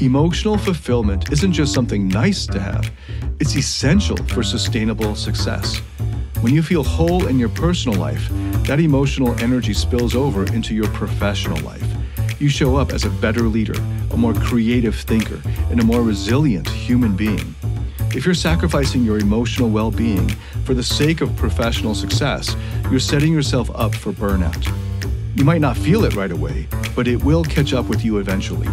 Emotional fulfillment isn't just something nice to have, it's essential for sustainable success. When you feel whole in your personal life, that emotional energy spills over into your professional life. You show up as a better leader, a more creative thinker, and a more resilient human being. If you're sacrificing your emotional well-being for the sake of professional success, you're setting yourself up for burnout. You might not feel it right away, but it will catch up with you eventually.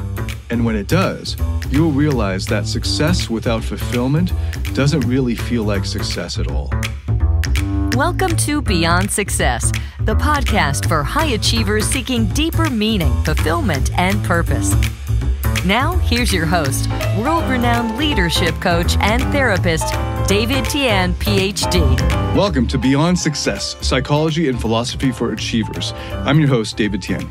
And when it does, you'll realize that success without fulfillment doesn't really feel like success at all. Welcome to Beyond Success, the podcast for high achievers seeking deeper meaning, fulfillment, and purpose. Now, here's your host, world-renowned leadership coach and therapist, David Tian, PhD. Welcome to Beyond Success, Psychology and Philosophy for Achievers. I'm your host, David Tian.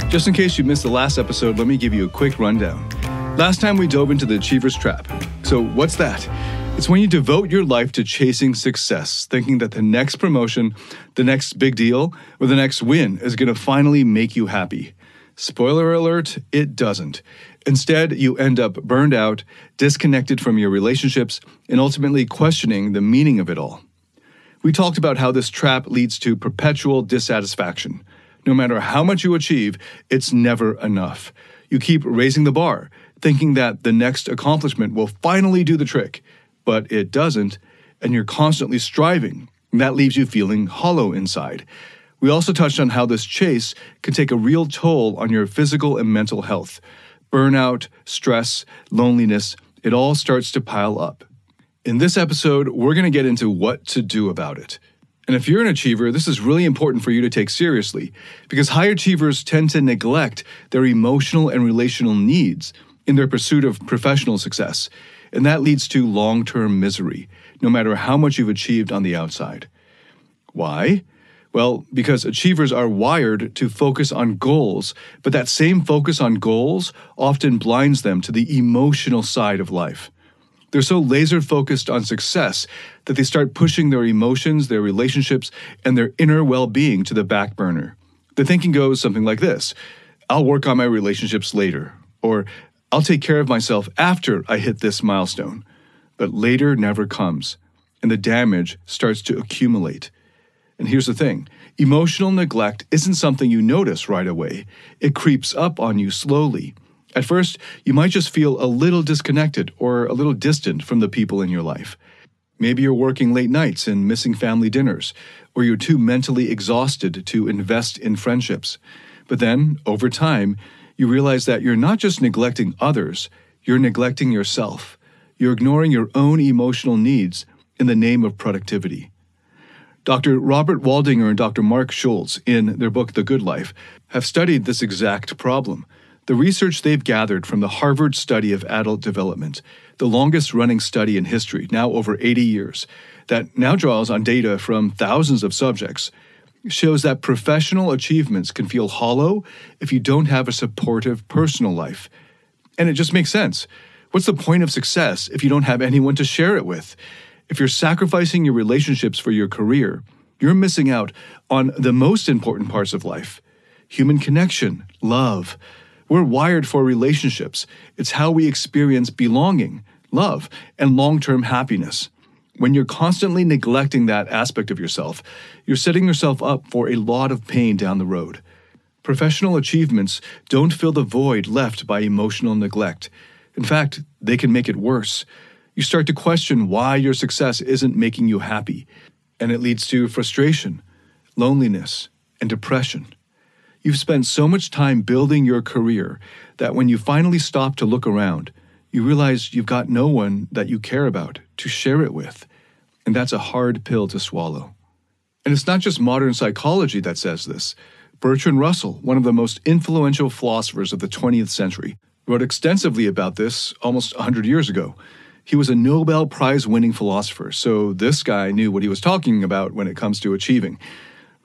Just in case you missed the last episode, let me give you a quick rundown. Last time we dove into the achiever's trap. So what's that? It's when you devote your life to chasing success, thinking that the next promotion, the next big deal, or the next win is going to finally make you happy. Spoiler alert, it doesn't. Instead, you end up burned out, disconnected from your relationships, and ultimately questioning the meaning of it all. We talked about how this trap leads to perpetual dissatisfaction. No matter how much you achieve, it's never enough. You keep raising the bar, thinking that the next accomplishment will finally do the trick, but it doesn't, and you're constantly striving, and that leaves you feeling hollow inside. We also touched on how this chase can take a real toll on your physical and mental health. Burnout, stress, loneliness, it all starts to pile up. In this episode, we're going to get into what to do about it. And if you're an achiever, this is really important for you to take seriously, because high achievers tend to neglect their emotional and relational needs in their pursuit of professional success, and that leads to long-term misery, no matter how much you've achieved on the outside. Why? Well, because achievers are wired to focus on goals, but that same focus on goals often blinds them to the emotional side of life. They're so laser-focused on success that they start pushing their emotions, their relationships, and their inner well-being to the back burner. The thinking goes something like this: I'll work on my relationships later, or I'll take care of myself after I hit this milestone. But later never comes, and the damage starts to accumulate. And here's the thing: emotional neglect isn't something you notice right away. It creeps up on you slowly. At first, you might just feel a little disconnected or a little distant from the people in your life. Maybe you're working late nights and missing family dinners, or you're too mentally exhausted to invest in friendships. But then, over time, you realize that you're not just neglecting others, you're neglecting yourself. You're ignoring your own emotional needs in the name of productivity. Dr. Robert Waldinger and Dr. Mark Schultz, in their book The Good Life, have studied this exact problem. The research they've gathered from the Harvard Study of Adult Development, the longest-running study in history, now over 80 years, that now draws on data from thousands of subjects, shows that professional achievements can feel hollow if you don't have a supportive personal life. And it just makes sense. What's the point of success if you don't have anyone to share it with? If you're sacrificing your relationships for your career, you're missing out on the most important parts of life: human connection, love. We're wired for relationships. It's how we experience belonging, love, and long-term happiness. When you're constantly neglecting that aspect of yourself, you're setting yourself up for a lot of pain down the road. Professional achievements don't fill the void left by emotional neglect. In fact, they can make it worse. You start to question why your success isn't making you happy, and it leads to frustration, loneliness, and depression. You've spent so much time building your career that when you finally stop to look around, you realize you've got no one that you care about to share it with. And that's a hard pill to swallow. And it's not just modern psychology that says this. Bertrand Russell, one of the most influential philosophers of the 20th century, wrote extensively about this almost 100 years ago. He was a Nobel Prize-winning philosopher, so this guy knew what he was talking about when it comes to achieving.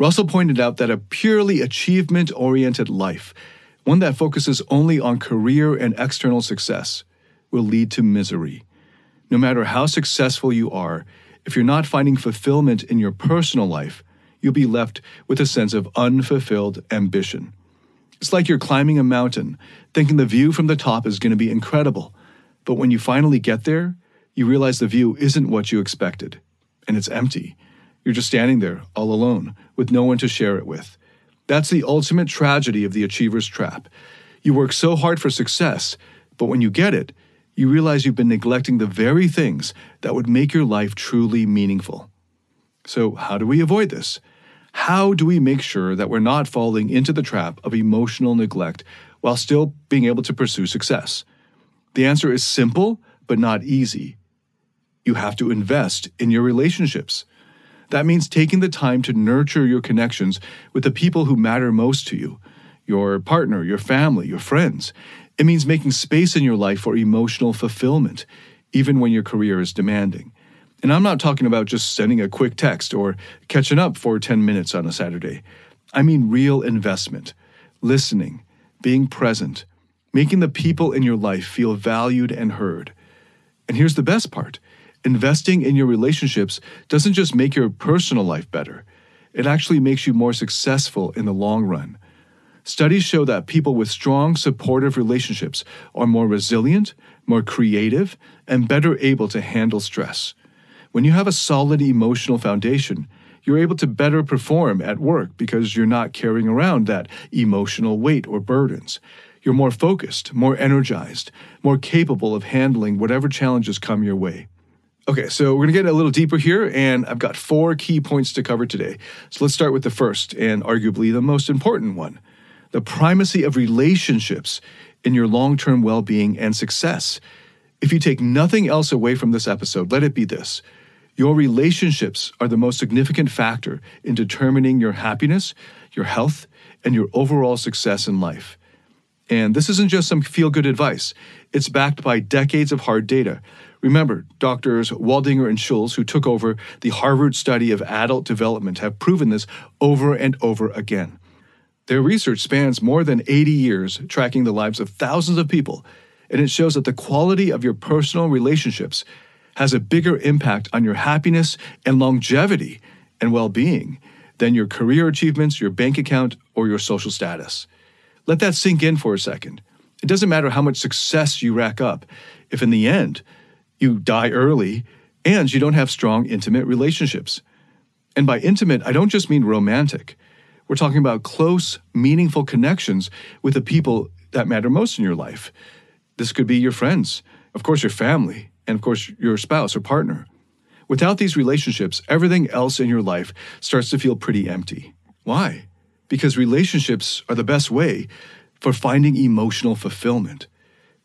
Russell pointed out that a purely achievement-oriented life, one that focuses only on career and external success, will lead to misery. No matter how successful you are, if you're not finding fulfillment in your personal life, you'll be left with a sense of unfulfilled ambition. It's like you're climbing a mountain, thinking the view from the top is going to be incredible. But when you finally get there, you realize the view isn't what you expected, and it's empty. You're just standing there, all alone, with no one to share it with. That's the ultimate tragedy of the achiever's trap. You work so hard for success, but when you get it, you realize you've been neglecting the very things that would make your life truly meaningful. So how do we avoid this? How do we make sure that we're not falling into the trap of emotional neglect while still being able to pursue success? The answer is simple, but not easy. You have to invest in your relationships. That means taking the time to nurture your connections with the people who matter most to you, your partner, your family, your friends. It means making space in your life for emotional fulfillment, even when your career is demanding. And I'm not talking about just sending a quick text or catching up for 10 minutes on a Saturday. I mean real investment, listening, being present, making the people in your life feel valued and heard. And here's the best part. Investing in your relationships doesn't just make your personal life better. It actually makes you more successful in the long run. Studies show that people with strong, supportive relationships are more resilient, more creative, and better able to handle stress. When you have a solid emotional foundation, you're able to better perform at work because you're not carrying around that emotional weight or burdens. You're more focused, more energized, more capable of handling whatever challenges come your way. Okay, so we're going to get a little deeper here, and I've got 4 key points to cover today. So let's start with the first, and arguably the most important one: the primacy of relationships in your long-term well-being and success. If you take nothing else away from this episode, let it be this: your relationships are the most significant factor in determining your happiness, your health, and your overall success in life. And this isn't just some feel-good advice. It's backed by decades of hard data. Remember, doctors Waldinger and Schulz, who took over the Harvard study of adult development, have proven this over and over again. Their research spans more than 80 years, tracking the lives of thousands of people, and it shows that the quality of your personal relationships has a bigger impact on your happiness and longevity and well-being than your career achievements, your bank account, or your social status. Let that sink in for a second. It doesn't matter how much success you rack up if in the end you die early and you don't have strong, intimate relationships. And by intimate, I don't just mean romantic. We're talking about close, meaningful connections with the people that matter most in your life. This could be your friends, of course your family, and of course your spouse or partner. Without these relationships, everything else in your life starts to feel pretty empty. Why? Because relationships are the best way for finding emotional fulfillment.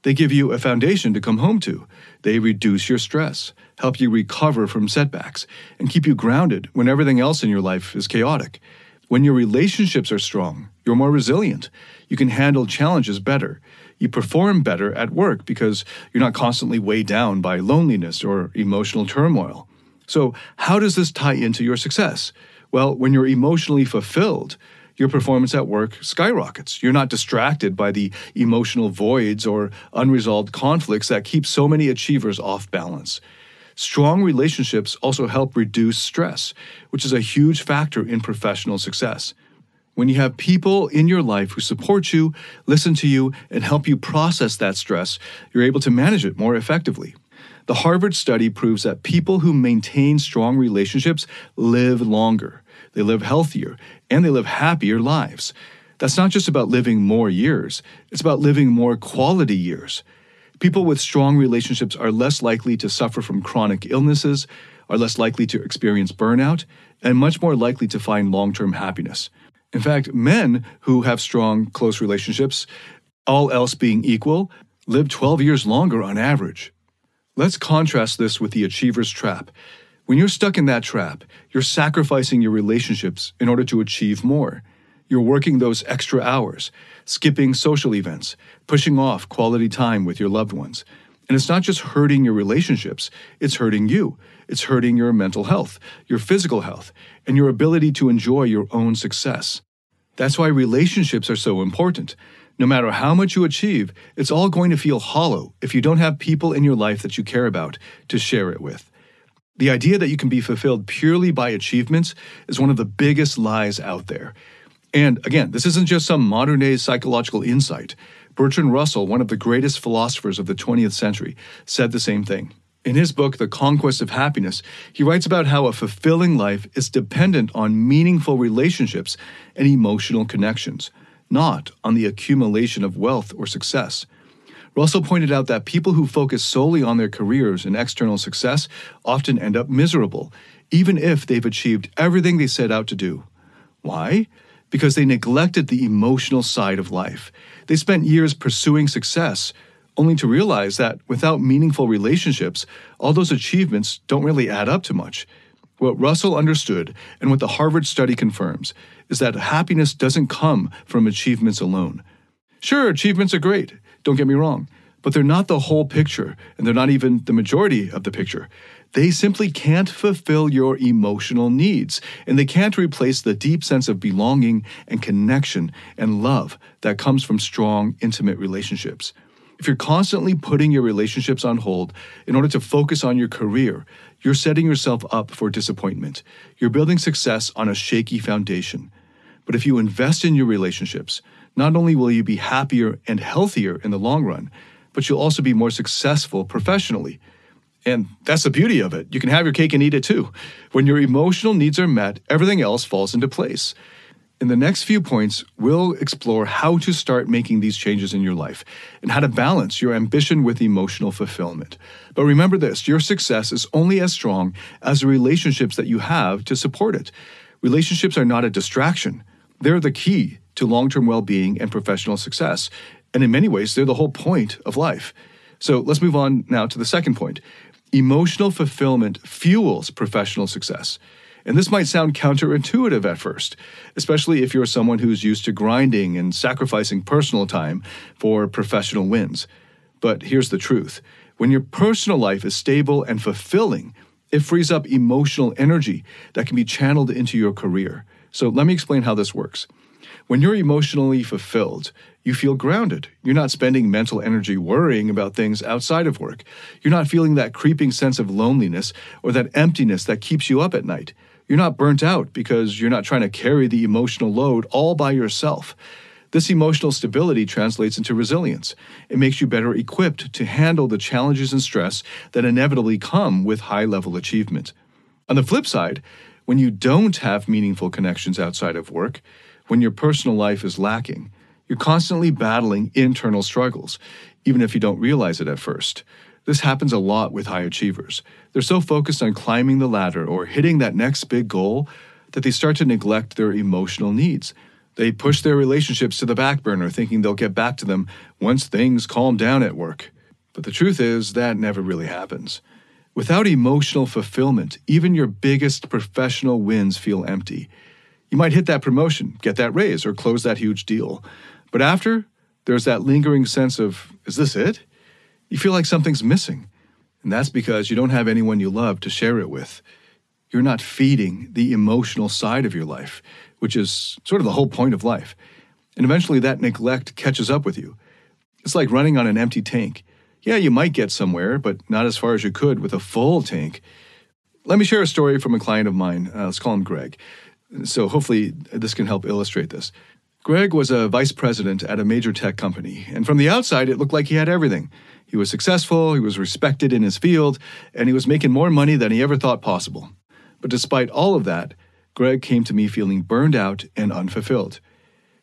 They give you a foundation to come home to. They reduce your stress, help you recover from setbacks, and keep you grounded when everything else in your life is chaotic. When your relationships are strong, you're more resilient. You can handle challenges better. You perform better at work because you're not constantly weighed down by loneliness or emotional turmoil. So how does this tie into your success? Well, when you're emotionally fulfilled, your performance at work skyrockets. You're not distracted by the emotional voids or unresolved conflicts that keep so many achievers off balance. Strong relationships also help reduce stress, which is a huge factor in professional success. When you have people in your life who support you, listen to you, and help you process that stress, you're able to manage it more effectively. The Harvard study proves that people who maintain strong relationships live longer, they live healthier, and they live happier lives. That's not just about living more years, it's about living more quality years. People with strong relationships are less likely to suffer from chronic illnesses, are less likely to experience burnout, and much more likely to find long-term happiness. In fact, men who have strong, close relationships, all else being equal, live 12 years longer on average. Let's contrast this with the achiever's trap. When you're stuck in that trap, you're sacrificing your relationships in order to achieve more. You're working those extra hours, skipping social events, pushing off quality time with your loved ones. And it's not just hurting your relationships, it's hurting you. It's hurting your mental health, your physical health, and your ability to enjoy your own success. That's why relationships are so important. No matter how much you achieve, it's all going to feel hollow if you don't have people in your life that you care about to share it with. The idea that you can be fulfilled purely by achievements is one of the biggest lies out there. And again, this isn't just some modern-day psychological insight. Bertrand Russell, one of the greatest philosophers of the 20th century, said the same thing. In his book, The Conquest of Happiness, he writes about how a fulfilling life is dependent on meaningful relationships and emotional connections, not on the accumulation of wealth or success. Russell pointed out that people who focus solely on their careers and external success often end up miserable, even if they've achieved everything they set out to do. Why? Because they neglected the emotional side of life. They spent years pursuing success, only to realize that without meaningful relationships, all those achievements don't really add up to much. What Russell understood, and what the Harvard study confirms, is that happiness doesn't come from achievements alone. Sure, achievements are great, don't get me wrong, but they're not the whole picture, and they're not even the majority of the picture. They simply can't fulfill your emotional needs, and they can't replace the deep sense of belonging and connection and love that comes from strong, intimate relationships. If you're constantly putting your relationships on hold in order to focus on your career, you're setting yourself up for disappointment. You're building success on a shaky foundation. But if you invest in your relationships, not only will you be happier and healthier in the long run, but you'll also be more successful professionally. And that's the beauty of it. You can have your cake and eat it too. When your emotional needs are met, everything else falls into place. In the next few points, we'll explore how to start making these changes in your life and how to balance your ambition with emotional fulfillment. But remember this, your success is only as strong as the relationships that you have to support it. Relationships are not a distraction. They're the key to long-term well-being and professional success. And in many ways, they're the whole point of life. So let's move on now to the second point. Emotional fulfillment fuels professional success. And this might sound counterintuitive at first, especially if you're someone who's used to grinding and sacrificing personal time for professional wins. But here's the truth. When your personal life is stable and fulfilling, it frees up emotional energy that can be channeled into your career. So let me explain how this works. When you're emotionally fulfilled, you feel grounded. You're not spending mental energy worrying about things outside of work. You're not feeling that creeping sense of loneliness or that emptiness that keeps you up at night. You're not burnt out because you're not trying to carry the emotional load all by yourself. This emotional stability translates into resilience. It makes you better equipped to handle the challenges and stress that inevitably come with high-level achievement. On the flip side, when you don't have meaningful connections outside of work, when your personal life is lacking, you're constantly battling internal struggles, even if you don't realize it at first. This happens a lot with high achievers. They're so focused on climbing the ladder or hitting that next big goal that they start to neglect their emotional needs. They push their relationships to the back burner, thinking they'll get back to them once things calm down at work. But the truth is that never really happens. Without emotional fulfillment, even your biggest professional wins feel empty. You might hit that promotion, get that raise, or close that huge deal. But after, there's that lingering sense of, is this it? You feel like something's missing. And that's because you don't have anyone you love to share it with. You're not feeding the emotional side of your life, which is sort of the whole point of life. And eventually that neglect catches up with you. It's like running on an empty tank. Yeah, you might get somewhere, but not as far as you could with a full tank. Let me share a story from a client of mine. Let's call him Greg. So hopefully this can help illustrate this. Greg was a vice president at a major tech company, and from the outside, it looked like he had everything. He was successful, he was respected in his field, and he was making more money than he ever thought possible. But despite all of that, Greg came to me feeling burned out and unfulfilled.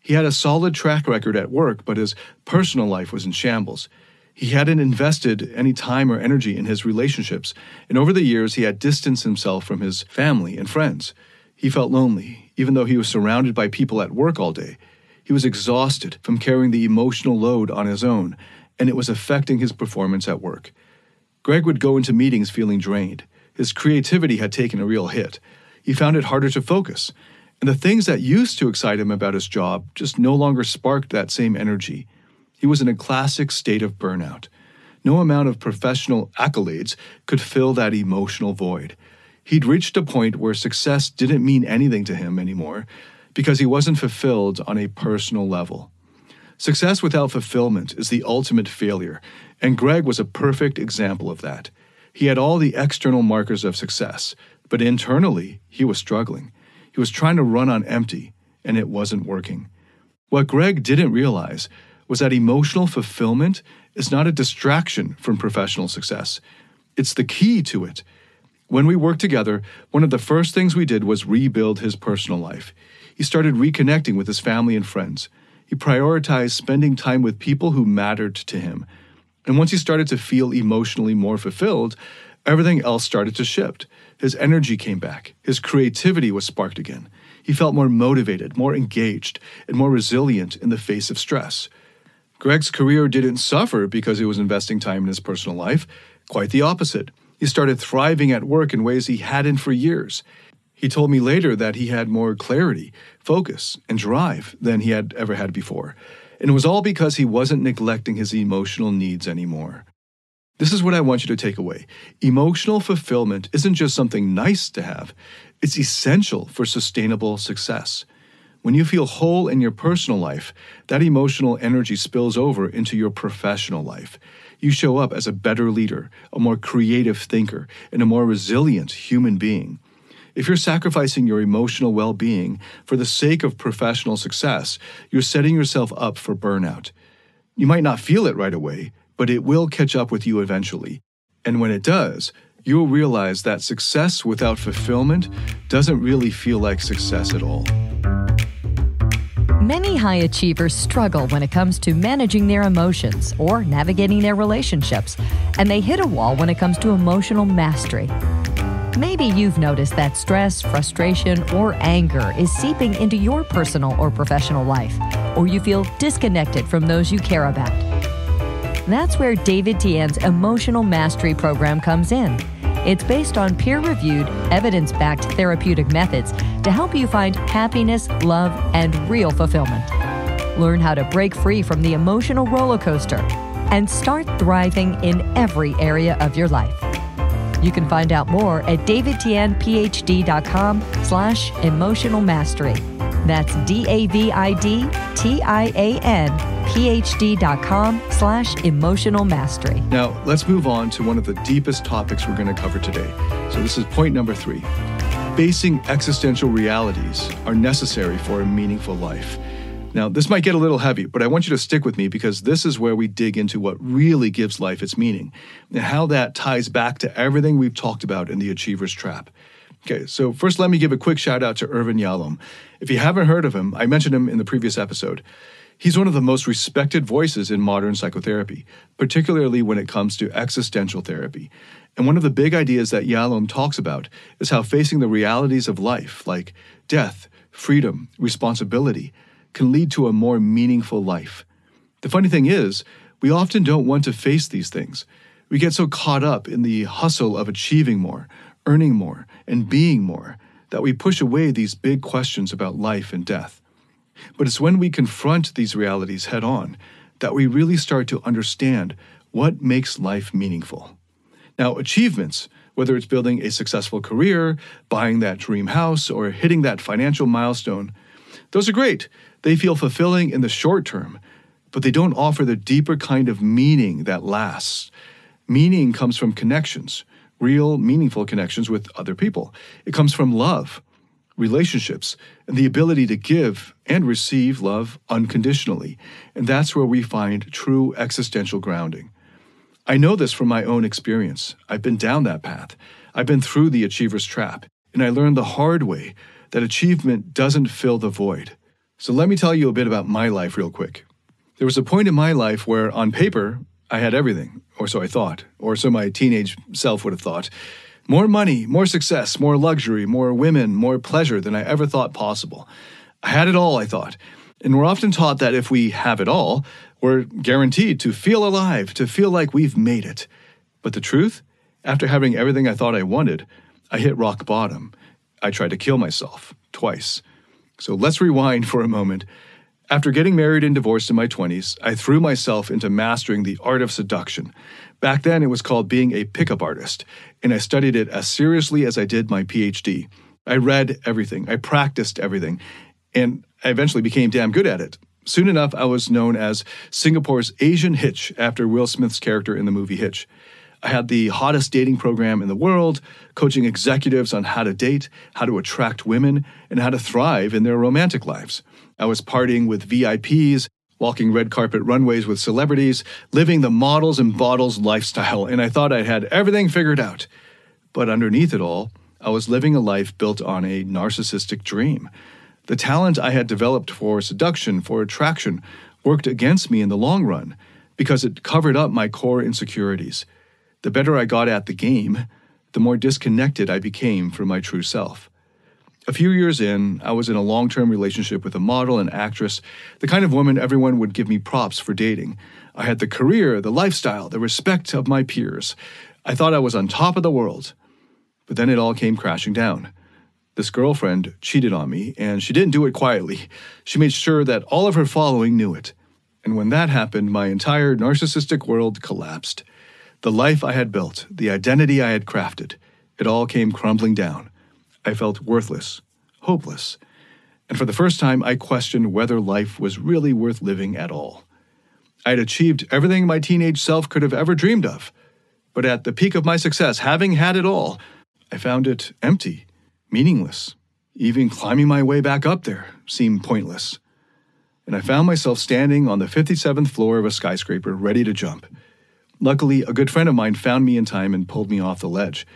He had a solid track record at work, but his personal life was in shambles. He hadn't invested any time or energy in his relationships, and over the years, he had distanced himself from his family and friends. He felt lonely, even though he was surrounded by people at work all day. He was exhausted from carrying the emotional load on his own, and it was affecting his performance at work. Greg would go into meetings feeling drained. His creativity had taken a real hit. He found it harder to focus, and the things that used to excite him about his job just no longer sparked that same energy. He was in a classic state of burnout. No amount of professional accolades could fill that emotional void. He'd reached a point where success didn't mean anything to him anymore because he wasn't fulfilled on a personal level. Success without fulfillment is the ultimate failure, and Greg was a perfect example of that. He had all the external markers of success, but internally, he was struggling. He was trying to run on empty, and it wasn't working. What Greg didn't realize was that emotional fulfillment is not a distraction from professional success. It's the key to it. When we worked together, one of the first things we did was rebuild his personal life. He started reconnecting with his family and friends. He prioritized spending time with people who mattered to him. And once he started to feel emotionally more fulfilled, everything else started to shift. His energy came back. His creativity was sparked again. He felt more motivated, more engaged, and more resilient in the face of stress. Greg's career didn't suffer because he was investing time in his personal life. Quite the opposite. He started thriving at work in ways he hadn't for years. He told me later that he had more clarity, focus, and drive than he had ever had before. And it was all because he wasn't neglecting his emotional needs anymore. This is what I want you to take away. Emotional fulfillment isn't just something nice to have. It's essential for sustainable success. When you feel whole in your personal life, that emotional energy spills over into your professional life. You show up as a better leader, a more creative thinker, and a more resilient human being. If you're sacrificing your emotional well-being for the sake of professional success, you're setting yourself up for burnout. You might not feel it right away, but it will catch up with you eventually. And when it does, you'll realize that success without fulfillment doesn't really feel like success at all. Many high achievers struggle when it comes to managing their emotions or navigating their relationships, and they hit a wall when it comes to emotional mastery. Maybe you've noticed that stress, frustration, or anger is seeping into your personal or professional life, or you feel disconnected from those you care about. That's where David Tien's Emotional Mastery Program comes in. It's based on peer-reviewed, evidence-backed therapeutic methods to help you find happiness, love, and real fulfillment. Learn how to break free from the emotional roller coaster and start thriving in every area of your life. You can find out more at davidtianphd.com/emotional mastery. That's DAVIDTIANPHD.com/emotional mastery. Now, let's move on to one of the deepest topics we're going to cover today. So this is point number 3. Facing existential realities are necessary for a meaningful life. Now, this might get a little heavy, but I want you to stick with me because this is where we dig into what really gives life its meaning and how that ties back to everything we've talked about in the Achiever's Trap. Okay, so first let me give a quick shout out to Irvin Yalom. If you haven't heard of him, I mentioned him in the previous episode. He's one of the most respected voices in modern psychotherapy, particularly when it comes to existential therapy. And one of the big ideas that Yalom talks about is how facing the realities of life, like death, freedom, responsibility, can lead to a more meaningful life. The funny thing is, we often don't want to face these things. We get so caught up in the hustle of achieving more, earning more, and being more, that we push away these big questions about life and death. But it's when we confront these realities head on that we really start to understand what makes life meaningful. Now, achievements, whether it's building a successful career, buying that dream house, or hitting that financial milestone, those are great. They feel fulfilling in the short term, but they don't offer the deeper kind of meaning that lasts. Meaning comes from connections, real, meaningful connections with other people. It comes from love, relationships, and the ability to give and receive love unconditionally. And that's where we find true existential grounding. I know this from my own experience. I've been down that path. I've been through the Achiever's Trap, and I learned the hard way that achievement doesn't fill the void. So let me tell you a bit about my life real quick. There was a point in my life where, on paper, I had everything, or so I thought, or so my teenage self would have thought. More money, more success, more luxury, more women, more pleasure than I ever thought possible. I had it all, I thought. And we're often taught that if we have it all, we're guaranteed to feel alive, to feel like we've made it. But the truth? After having everything I thought I wanted, I hit rock bottom. I tried to kill myself twice. So let's rewind for a moment. After getting married and divorced in my 20s, I threw myself into mastering the art of seduction. Back then, it was called being a pickup artist, and I studied it as seriously as I did my PhD. I read everything, I practiced everything, and I eventually became damn good at it. Soon enough, I was known as Singapore's Asian Hitch after Will Smith's character in the movie Hitch. I had the hottest dating program in the world, coaching executives on how to date, how to attract women, and how to thrive in their romantic lives. I was partying with VIPs, walking red carpet runways with celebrities, living the models and bottles lifestyle, and I thought I had everything figured out. But underneath it all, I was living a life built on a narcissistic dream. The talent I had developed for seduction, for attraction, worked against me in the long run because it covered up my core insecurities. The better I got at the game, the more disconnected I became from my true self. A few years in, I was in a long-term relationship with a model and actress, the kind of woman everyone would give me props for dating. I had the career, the lifestyle, the respect of my peers. I thought I was on top of the world. But then it all came crashing down. This girlfriend cheated on me, and she didn't do it quietly. She made sure that all of her following knew it. And when that happened, my entire narcissistic world collapsed. The life I had built, the identity I had crafted, it all came crumbling down. I felt worthless, hopeless, and for the first time, I questioned whether life was really worth living at all. I had achieved everything my teenage self could have ever dreamed of, but at the peak of my success, having had it all, I found it empty, meaningless. Even climbing my way back up there seemed pointless. And I found myself standing on the 57th floor of a skyscraper, ready to jump. Luckily, a good friend of mine found me in time and pulled me off the ledge.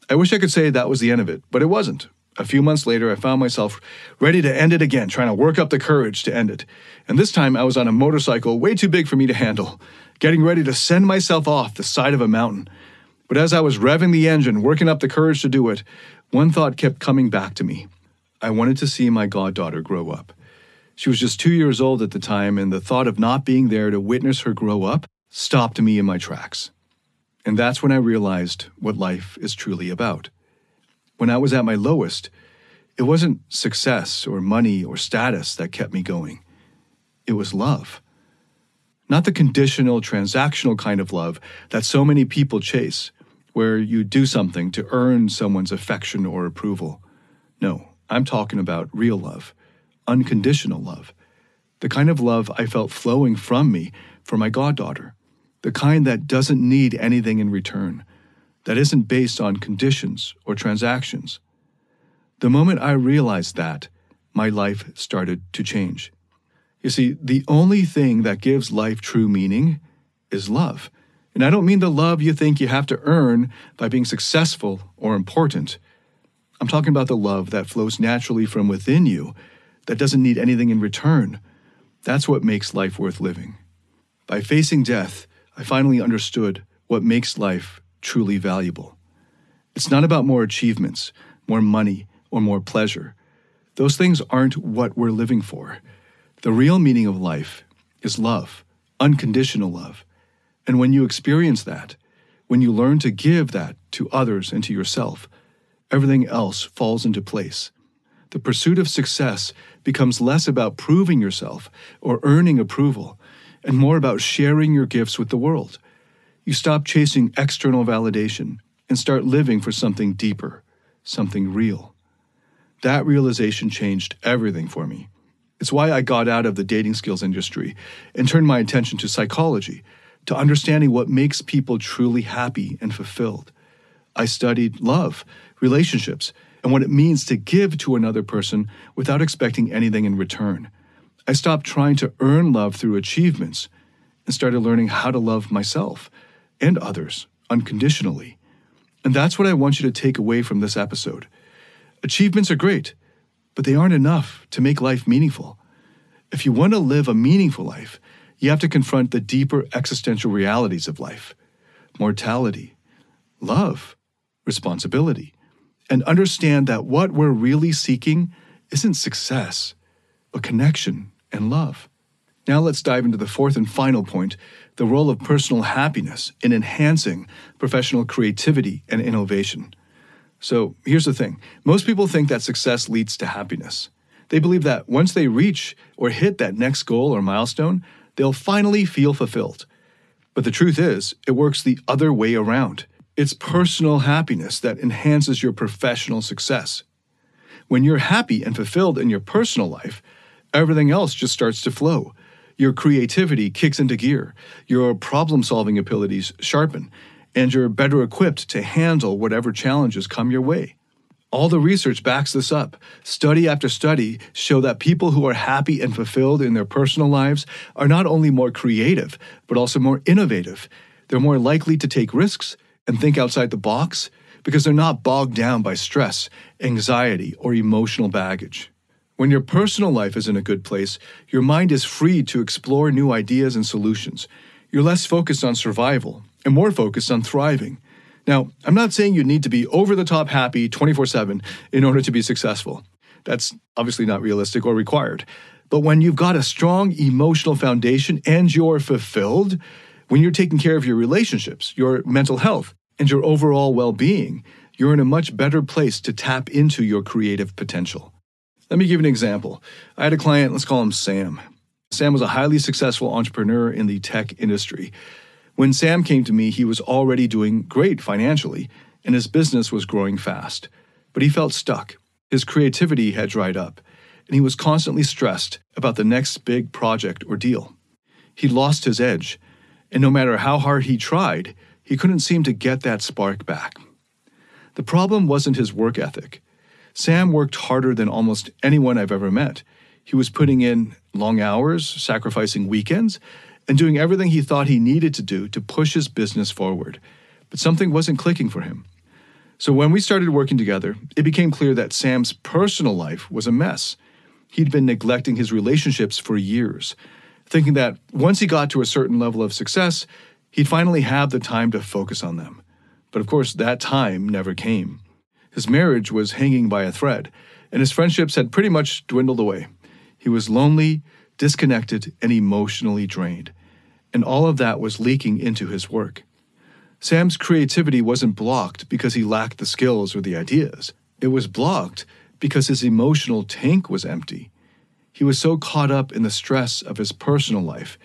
I wish I could say that was the end of it, but it wasn't. A few months later, I found myself ready to end it again, trying to work up the courage to end it. And this time, I was on a motorcycle way too big for me to handle, getting ready to send myself off the side of a mountain. But as I was revving the engine, working up the courage to do it, one thought kept coming back to me. I wanted to see my goddaughter grow up. She was just 2 years old at the time, and the thought of not being there to witness her grow up stopped me in my tracks. And that's when I realized what life is truly about. When I was at my lowest, it wasn't success or money or status that kept me going. It was love. Not the conditional, transactional kind of love that so many people chase, where you do something to earn someone's affection or approval. No, I'm talking about real love, unconditional love, the kind of love I felt flowing from me for my goddaughter. The kind that doesn't need anything in return, that isn't based on conditions or transactions. The moment I realized that, my life started to change. You see, the only thing that gives life true meaning is love. And I don't mean the love you think you have to earn by being successful or important. I'm talking about the love that flows naturally from within you, that doesn't need anything in return. That's what makes life worth living. By facing death, I finally understood what makes life truly valuable. It's not about more achievements, more money, or more pleasure. Those things aren't what we're living for. The real meaning of life is love, unconditional love. And when you experience that, when you learn to give that to others and to yourself, everything else falls into place. The pursuit of success becomes less about proving yourself or earning approval, and more about sharing your gifts with the world. You stop chasing external validation and start living for something deeper, something real. That realization changed everything for me. It's why I got out of the dating skills industry and turned my attention to psychology, to understanding what makes people truly happy and fulfilled. I studied love, relationships, and what it means to give to another person without expecting anything in return. I stopped trying to earn love through achievements and started learning how to love myself and others unconditionally. And that's what I want you to take away from this episode. Achievements are great, but they aren't enough to make life meaningful. If you want to live a meaningful life, you have to confront the deeper existential realities of life: mortality, love, responsibility, and understand that what we're really seeking isn't success, but connection and love. Now let's dive into the fourth and final point, the role of personal happiness in enhancing professional creativity and innovation. So here's the thing. Most people think that success leads to happiness. They believe that once they reach or hit that next goal or milestone, they'll finally feel fulfilled. But the truth is, it works the other way around. It's personal happiness that enhances your professional success. When you're happy and fulfilled in your personal life, everything else just starts to flow. Your creativity kicks into gear. Your problem-solving abilities sharpen. and you're better equipped to handle whatever challenges come your way. All the research backs this up. Study after study show that people who are happy and fulfilled in their personal lives are not only more creative, but also more innovative. They're more likely to take risks and think outside the box because they're not bogged down by stress, anxiety, or emotional baggage. When your personal life is in a good place, your mind is free to explore new ideas and solutions. You're less focused on survival and more focused on thriving. Now, I'm not saying you need to be over-the-top happy 24/7 in order to be successful. That's obviously not realistic or required. But when you've got a strong emotional foundation and you're fulfilled, when you're taking care of your relationships, your mental health, and your overall well-being, you're in a much better place to tap into your creative potential. Let me give you an example. I had a client, let's call him Sam. Sam was a highly successful entrepreneur in the tech industry. When Sam came to me, he was already doing great financially, and his business was growing fast. But he felt stuck. His creativity had dried up, and he was constantly stressed about the next big project or deal. He lost his edge, and no matter how hard he tried, he couldn't seem to get that spark back. The problem wasn't his work ethic. Sam worked harder than almost anyone I've ever met. He was putting in long hours, sacrificing weekends, and doing everything he thought he needed to do to push his business forward. But something wasn't clicking for him. So when we started working together, it became clear that Sam's personal life was a mess. He'd been neglecting his relationships for years, thinking that once he got to a certain level of success, he'd finally have the time to focus on them. But of course, that time never came. His marriage was hanging by a thread, and his friendships had pretty much dwindled away. He was lonely, disconnected, and emotionally drained. And all of that was leaking into his work. Sam's creativity wasn't blocked because he lacked the skills or the ideas. It was blocked because his emotional tank was empty. He was so caught up in the stress of his personal life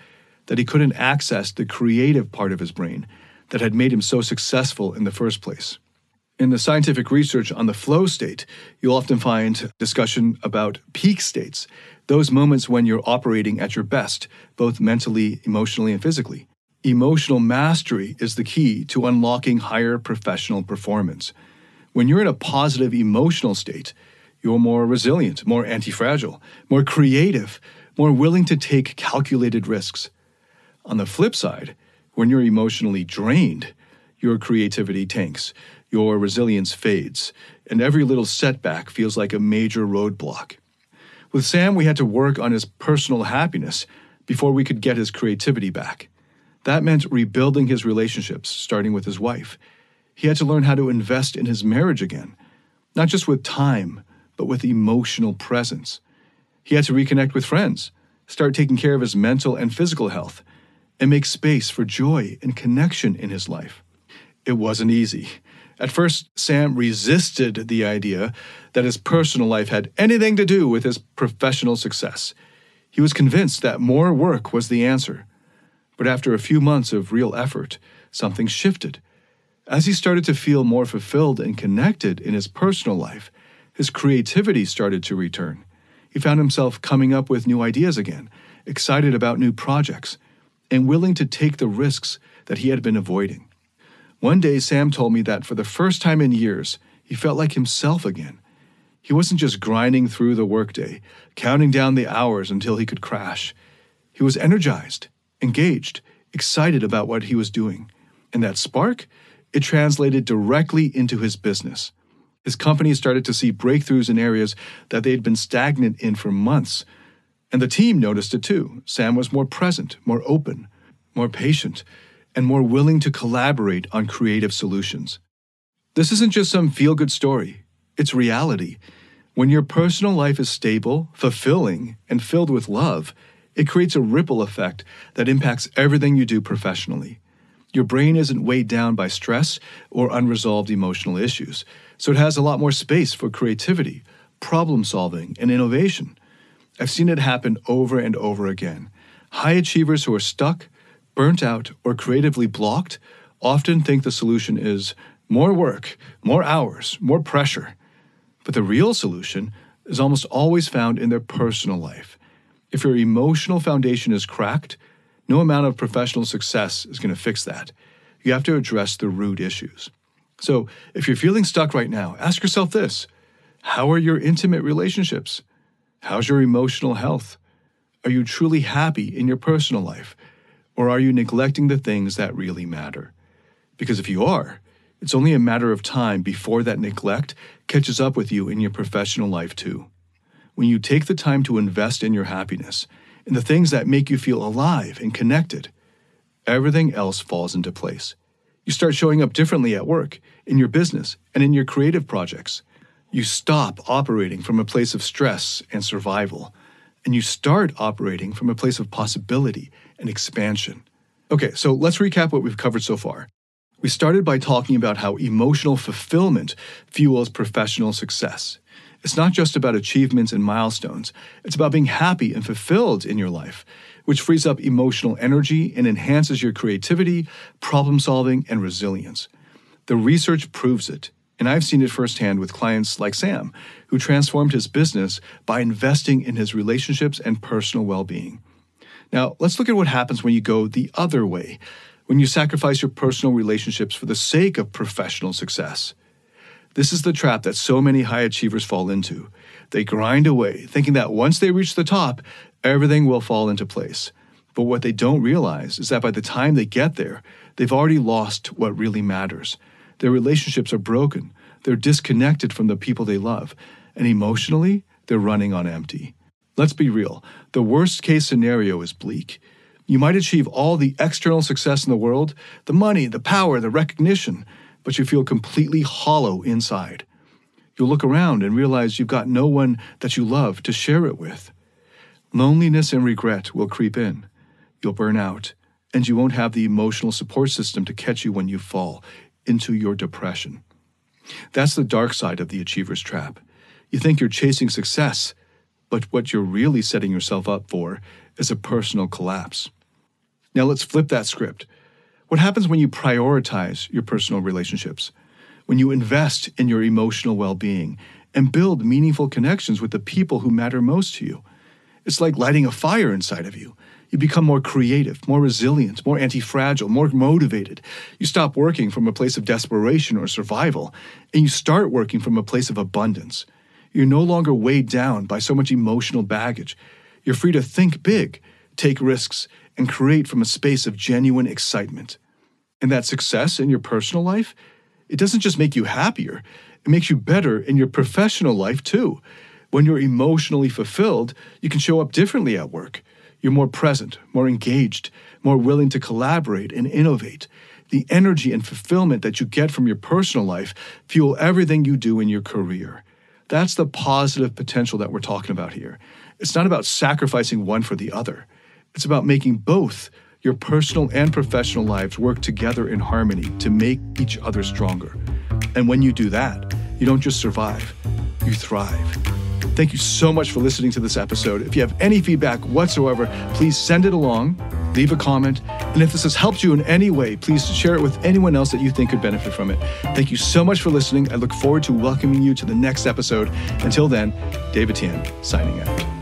that he couldn't access the creative part of his brain that had made him so successful in the first place. In the scientific research on the flow state, you'll often find discussion about peak states, those moments when you're operating at your best, both mentally, emotionally, and physically. Emotional mastery is the key to unlocking higher professional performance. When you're in a positive emotional state, you're more resilient, more anti-fragile, more creative, more willing to take calculated risks. On the flip side, when you're emotionally drained, your creativity tanks, your resilience fades, and every little setback feels like a major roadblock. With Sam, we had to work on his personal happiness before we could get his creativity back. That meant rebuilding his relationships, starting with his wife. He had to learn how to invest in his marriage again, not just with time, but with emotional presence. He had to reconnect with friends, start taking care of his mental and physical health, and make space for joy and connection in his life. It wasn't easy. At first, Sam resisted the idea that his personal life had anything to do with his professional success. He was convinced that more work was the answer. But after a few months of real effort, something shifted. As he started to feel more fulfilled and connected in his personal life, his creativity started to return. He found himself coming up with new ideas again, excited about new projects, and willing to take the risks that he had been avoiding. One day, Sam told me that for the first time in years, he felt like himself again. He wasn't just grinding through the workday, counting down the hours until he could crash. He was energized, engaged, excited about what he was doing. And that spark, it translated directly into his business. His company started to see breakthroughs in areas that they had been stagnant in for months. And the team noticed it too. Sam was more present, more open, more patient, and more willing to collaborate on creative solutions. This isn't just some feel-good story. It's reality. When your personal life is stable, fulfilling, and filled with love, it creates a ripple effect that impacts everything you do professionally. Your brain isn't weighed down by stress or unresolved emotional issues, so it has a lot more space for creativity, problem-solving, and innovation. I've seen it happen over and over again. High achievers who are stuck, burnt out, or creatively blocked often think the solution is more work, more hours, more pressure. But the real solution is almost always found in their personal life. If your emotional foundation is cracked, no amount of professional success is going to fix that. You have to address the root issues. So if you're feeling stuck right now, ask yourself this. How are your intimate relationships? How's your emotional health? Are you truly happy in your personal life? Or are you neglecting the things that really matter? Because if you are, it's only a matter of time before that neglect catches up with you in your professional life too. When you take the time to invest in your happiness, in the things that make you feel alive and connected, everything else falls into place. You start showing up differently at work, in your business, and in your creative projects. You stop operating from a place of stress and survival, and you start operating from a place of possibility and expansion. Okay, so let's recap what we've covered so far. We started by talking about how emotional fulfillment fuels professional success. It's not just about achievements and milestones. It's about being happy and fulfilled in your life, which frees up emotional energy and enhances your creativity, problem-solving, and resilience. The research proves it, and I've seen it firsthand with clients like Sam, who transformed his business by investing in his relationships and personal well-being. Now, let's look at what happens when you go the other way, when you sacrifice your personal relationships for the sake of professional success. This is the trap that so many high achievers fall into. They grind away, thinking that once they reach the top, everything will fall into place. But what they don't realize is that by the time they get there, they've already lost what really matters. Their relationships are broken, they're disconnected from the people they love, and emotionally, they're running on empty. Let's be real, the worst-case scenario is bleak. You might achieve all the external success in the world, the money, the power, the recognition, but you feel completely hollow inside. You'll look around and realize you've got no one that you love to share it with. Loneliness and regret will creep in. You'll burn out, and you won't have the emotional support system to catch you when you fall into your depression. That's the dark side of the achiever's trap. You think you're chasing success, but what you're really setting yourself up for is a personal collapse. Now let's flip that script. What happens when you prioritize your personal relationships? When you invest in your emotional well-being and build meaningful connections with the people who matter most to you? It's like lighting a fire inside of you. You become more creative, more resilient, more anti-fragile, more motivated. You stop working from a place of desperation or survival, and you start working from a place of abundance. You're no longer weighed down by so much emotional baggage. You're free to think big, take risks, and create from a space of genuine excitement. And that success in your personal life, it doesn't just make you happier, it makes you better in your professional life too. When you're emotionally fulfilled, you can show up differently at work. You're more present, more engaged, more willing to collaborate and innovate. The energy and fulfillment that you get from your personal life fuel everything you do in your career. That's the positive potential that we're talking about here. It's not about sacrificing one for the other. It's about making both your personal and professional lives work together in harmony to make each other stronger. And when you do that, you don't just survive, you thrive. Thank you so much for listening to this episode. If you have any feedback whatsoever, please send it along, leave a comment, and if this has helped you in any way, please share it with anyone else that you think could benefit from it. Thank you so much for listening. I look forward to welcoming you to the next episode. Until then, David Tian, signing out.